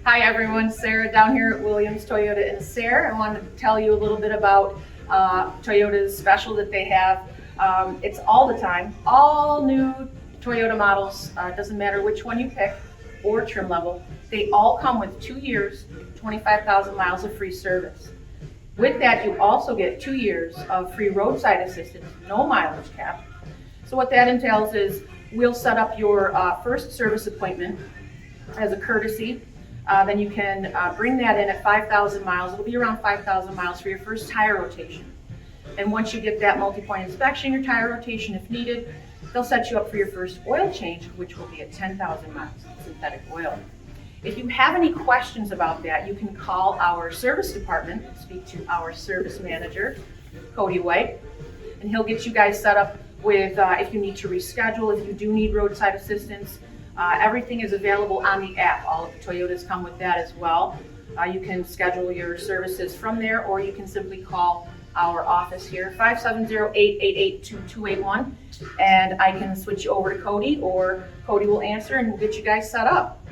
Hi everyone, Sarah down here at Williams Toyota in Sayre. I wanted to tell you a little bit about Toyota's special that they have. It's all the time, all new Toyota models, doesn't matter which one you pick or trim level. They all come with 2 years, 25,000 miles of free service. With that, you also get 2 years of free roadside assistance, no mileage cap. So what that entails is we'll set up your first service appointment as a courtesy. Then you can bring that in at 5,000 miles. It'll be around 5,000 miles for your first tire rotation. And once you get that multi-point inspection, your tire rotation if needed, they'll set you up for your first oil change, which will be at 10,000 miles, synthetic oil. If you have any questions about that, you can call our service department, speak to our service manager, Cody White, and he'll get you guys set up with if you need to reschedule, if you do need roadside assistance. Everything is available on the app. All of the Toyotas come with that as well. You can schedule your services from there, or you can simply call our office here, 570-888-2281, and I can switch you over to Cody, or Cody will answer and we'll get you guys set up.